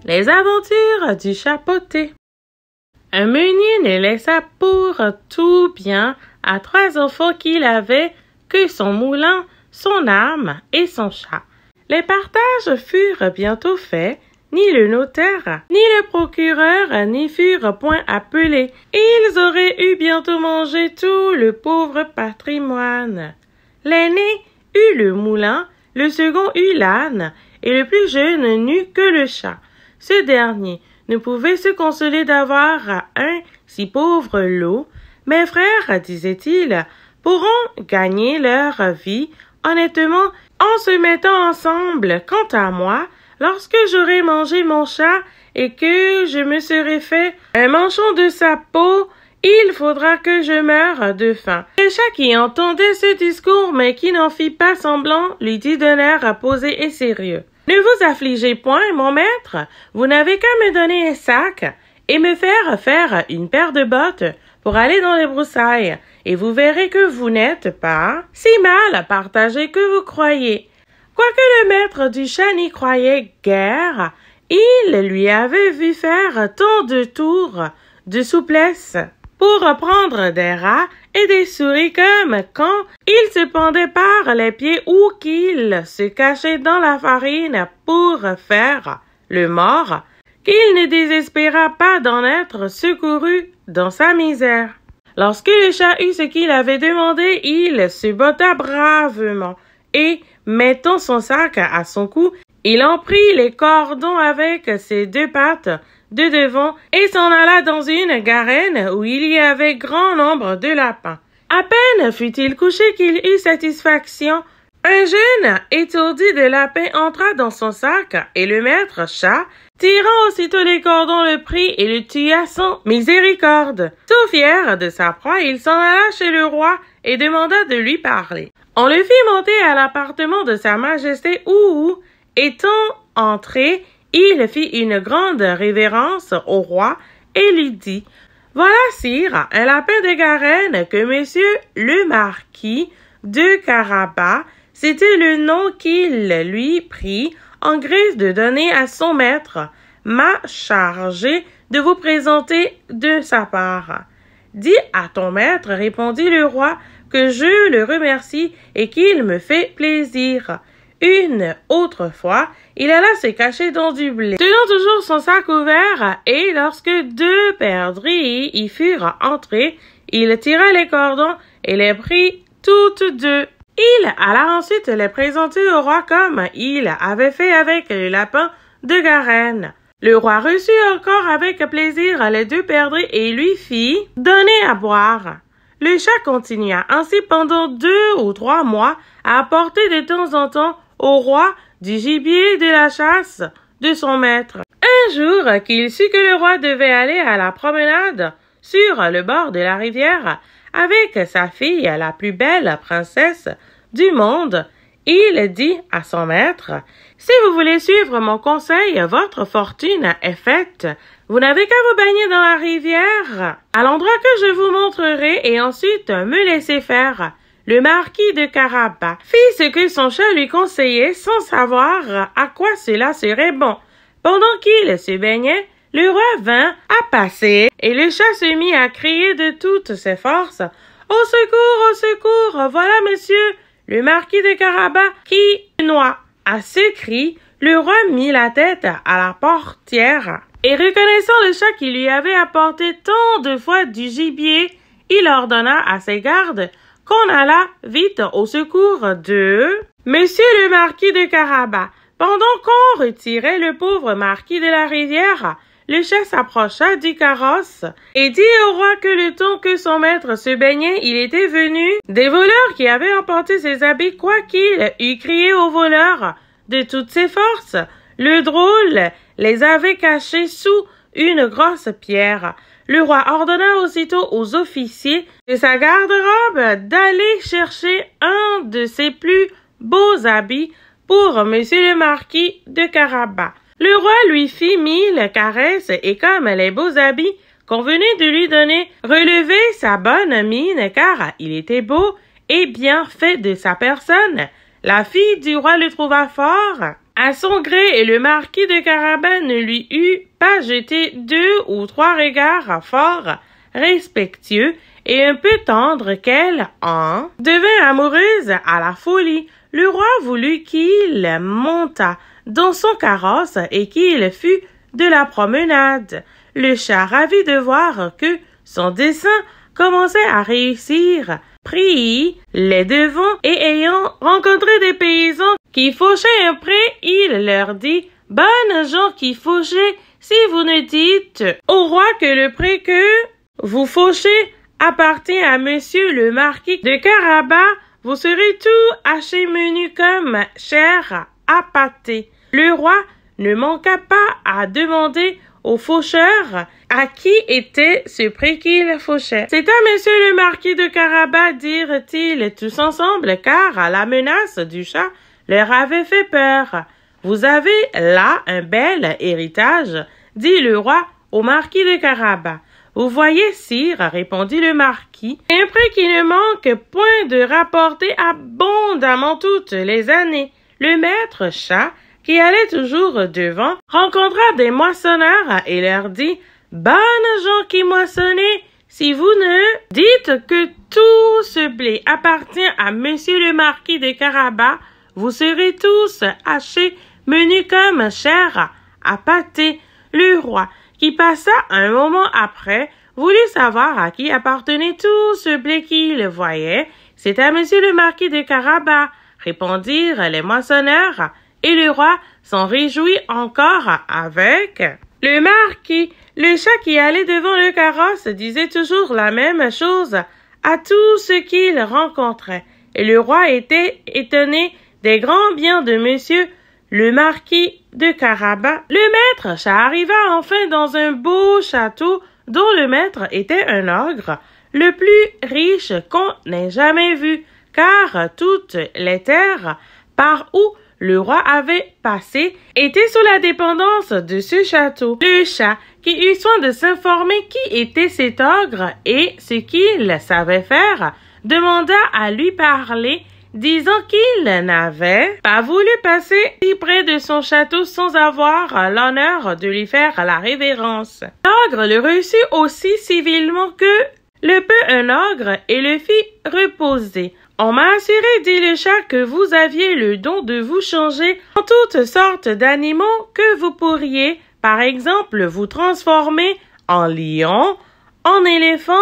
Les aventures du chapeauté. Un meunier ne laissa pour tout bien à 3 enfants qu'il avait que son moulin, son âme et son chat. Les partages furent bientôt faits, ni le notaire, ni le procureur n'y furent point appelés, et ils auraient eu bientôt mangé tout le pauvre patrimoine. L'aîné eut le moulin, le second eut l'âne, et le plus jeune n'eut que le chat. Ce dernier ne pouvait se consoler d'avoir un si pauvre lot. Mes frères, disait-il, pourront gagner leur vie honnêtement en se mettant ensemble. Quant à moi, lorsque j'aurai mangé mon chat et que je me serai fait un manchon de sa peau, il faudra que je meure de faim. Le chat qui entendait ce discours mais qui n'en fit pas semblant lui dit d'un air posé et sérieux. « Ne vous affligez point, mon maître, vous n'avez qu'à me donner un sac et me faire une paire de bottes pour aller dans les broussailles, et vous verrez que vous n'êtes pas si mal partagé que vous croyez. » Quoique le maître du chat n'y croyait guère, il lui avait vu faire tant de tours de souplesse pour prendre des rats et des souris comme quand il se pendait par les pieds ou qu'il se cachait dans la farine pour faire le mort, qu'il ne désespéra pas d'en être secouru dans sa misère. Lorsque le chat eut ce qu'il avait demandé, il se botta bravement et, mettant son sac à son cou, il en prit les cordons avec ses 2 pattes de devant et s'en alla dans une garenne où il y avait grand nombre de lapins. À peine fut-il couché qu'il eut satisfaction. Un jeune étourdi de lapin entra dans son sac et le maître chat, tirant aussitôt les cordons, le prit et le tua sans miséricorde. Tout fier de sa proie, il s'en alla chez le roi et demanda de lui parler. On le fit monter à l'appartement de sa majesté où, étant entré, il fit une grande révérence au roi et lui dit « Voilà, sire, un lapin de Garenne que monsieur le marquis de Carabas, c'était le nom qu'il lui prit en grâce de donner à son maître, m'a chargé de vous présenter de sa part. » « Dis à ton maître, répondit le roi, que je le remercie et qu'il me fait plaisir. » Une autre fois, il alla se cacher dans du blé, tenant toujours son sac ouvert, et lorsque 2 perdrix y furent entrés, il tira les cordons et les prit toutes 2. Il alla ensuite les présenter au roi comme il avait fait avec le lapin de Garenne. Le roi reçut encore avec plaisir les 2 perdrix et lui fit donner à boire. Le chat continua ainsi pendant 2 ou 3 mois à apporter de temps en temps au roi du gibier de la chasse de son maître. Un jour qu'il sut que le roi devait aller à la promenade sur le bord de la rivière avec sa fille, la plus belle princesse du monde, il dit à son maître « Si vous voulez suivre mon conseil, votre fortune est faite. Vous n'avez qu'à vous baigner dans la rivière, à l'endroit que je vous montrerai, et ensuite me laisser faire. » Le marquis de Carabas fit ce que son chat lui conseillait sans savoir à quoi cela serait bon. Pendant qu'il se baignait, le roi vint à passer et le chat se mit à crier de toutes ses forces « Au secours, au secours, voilà monsieur le marquis de Carabas qui noie !» À ce cri, le roi mit la tête à la portière et reconnaissant le chat qui lui avait apporté tant de fois du gibier, il ordonna à ses gardes qu'on alla vite au secours de monsieur le marquis de Carabas. Pendant qu'on retirait le pauvre marquis de la rivière, le chat s'approcha du carrosse et dit au roi que le temps que son maître se baignait, il était venu des voleurs qui avaient emporté ses habits, quoiqu'il eût crié aux voleurs de toutes ses forces. Le drôle les avait cachés sous une grosse pierre. Le roi ordonna aussitôt aux officiers de sa garde-robe d'aller chercher un de ses plus beaux habits pour monsieur le marquis de Carabas. Le roi lui fit 1000 caresses et comme les beaux habits qu'on venait de lui donner relevaient sa bonne mine car il était beau et bien fait de sa personne, la fille du roi le trouva fort à son gré, et le marquis de Carabas ne lui eut pas jeté 2 ou 3 regards fort respectueux et un peu tendres qu'elle en devint amoureuse à la folie. Le roi voulut qu'il montât dans son carrosse et qu'il fût de la promenade. Le chat, ravi de voir que son dessein commençait à réussir, prit les devants et ayant rencontré des paysans qui fauchaient un pré, il leur dit: « Bonnes gens qui fauchez, si vous ne dites au roi que le pré que vous fauchez appartient à monsieur le marquis de Carabas, vous serez tout haché menu comme chair à pâté. » Le roi ne manqua pas à demander au faucheur à qui était ce pré qu'il fauchait. « C'est à monsieur le marquis de Carabas, dirent-ils tous ensemble, car la menace du chat leur avait fait peur. « Vous avez là un bel héritage, dit le roi au marquis de Carabas. « Vous voyez, sire, répondit le marquis, un pré qui ne manque point de rapporter abondamment toutes les années. » Le maître chat, qui allait toujours devant, rencontra des moissonneurs et leur dit: « Bonnes gens qui moissonnez, si vous ne dites que tout ce blé appartient à monsieur le marquis de Carabas, vous serez tous hachés, menus comme chair à pâté. » Le roi, qui passa un moment après, voulut savoir à qui appartenait tout ce blé qu'il voyait. « C'est à monsieur le marquis de Carabas, » répondirent les moissonneurs, et le roi s'en réjouit encore avec le marquis. Le chat qui allait devant le carrosse disait toujours la même chose à tout ce qu'il rencontrait, et le roi était étonné des grands biens de monsieur le marquis de Carabas. Le maître chat arriva enfin dans un beau château dont le maître était un ogre, le plus riche qu'on n'ait jamais vu, car toutes les terres par où le roi avait passé étaient sous la dépendance de ce château. Le chat, qui eut soin de s'informer qui était cet ogre et ce qu'il savait faire, demanda à lui parler, disant qu'il n'avait pas voulu passer si près de son château sans avoir l'honneur de lui faire la révérence. L'ogre le reçut aussi civilement que le peut un ogre et le fit reposer. « On m'a assuré, dit le chat, que vous aviez le don de vous changer en toutes sortes d'animaux, que vous pourriez, par exemple, vous transformer en lion, en éléphant. »«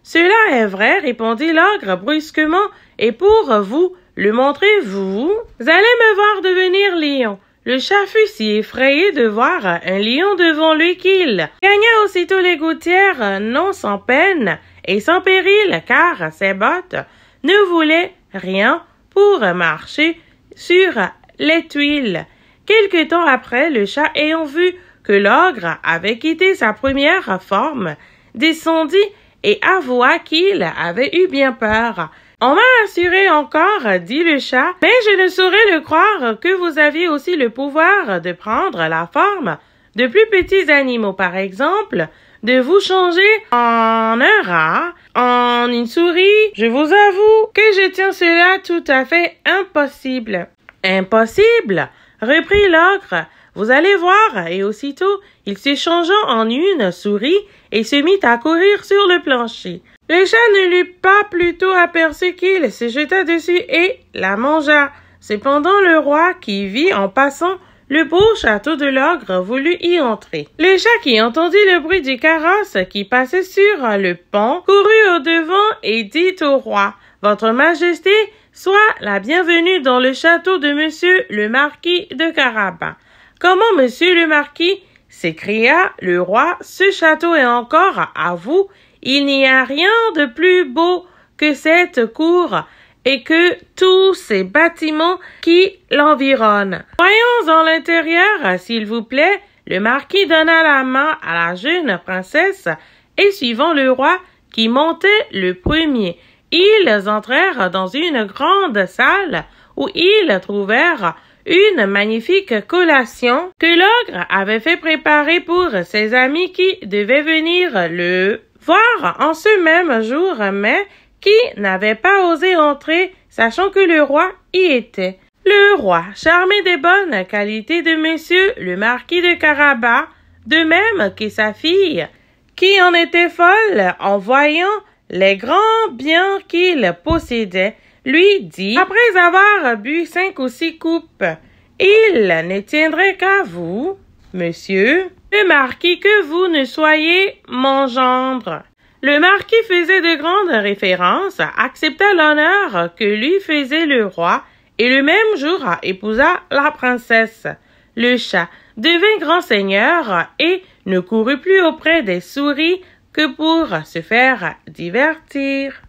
Cela est vrai, répondit l'ogre brusquement, et pour vous le montrer, vous allez me voir devenir lion. » Le chat fut si effrayé de voir un lion devant lui qu'il gagna aussitôt les gouttières, non sans peine et sans péril, car ses bottes ne voulaient rien pour marcher sur les tuiles. Quelque temps après, le chat, ayant vu que l'ogre avait quitté sa première forme, descendit et avoua qu'il avait eu bien peur. « On m'a assuré encore, dit le chat, mais je ne saurais le croire que vous aviez aussi le pouvoir de prendre la forme de plus petits animaux, par exemple, de vous changer en un rat, en une souris. Je vous avoue que je tiens cela tout à fait impossible. »« Impossible, reprit l'ogre, vous allez voir, et aussitôt il se changea en une souris et se mit à courir sur le plancher. Le chat ne l'eut pas plutôt aperçu qu'il se jeta dessus et la mangea. Cependant le roi, qui vit en passant le beau château de l'ogre, voulut y entrer. Le chat, qui entendit le bruit du carrosse qui passait sur le pont, courut au-devant et dit au roi: « Votre Majesté soit la bienvenue dans le château de monsieur le marquis de Carabas. »« Comment, monsieur le marquis ?» s'écria le roi. « Ce château est encore à vous. Il n'y a rien de plus beau que cette cour et que tous ces bâtiments qui l'environnent. Voyons dans l'intérieur, s'il vous plaît. » Le marquis donna la main à la jeune princesse et, suivant le roi qui montait le premier, ils entrèrent dans une grande salle où ils trouvèrent une magnifique collation que l'ogre avait fait préparer pour ses amis qui devaient venir le voir en ce même jour, mais qui n'avaient pas osé entrer, sachant que le roi y était. Le roi, charmé des bonnes qualités de monsieur le marquis de Carabas, de même que sa fille, qui en était folle en voyant les grands biens qu'il possédait, lui dit, après avoir bu 5 ou 6 coupes, « Il ne tiendrait qu'à vous, monsieur, le marquis, que vous ne soyez mon gendre. » Le marquis faisait de grandes références, accepta l'honneur que lui faisait le roi, et le même jour épousa la princesse. Le chat devint grand seigneur et ne courut plus auprès des souris que pour se faire divertir.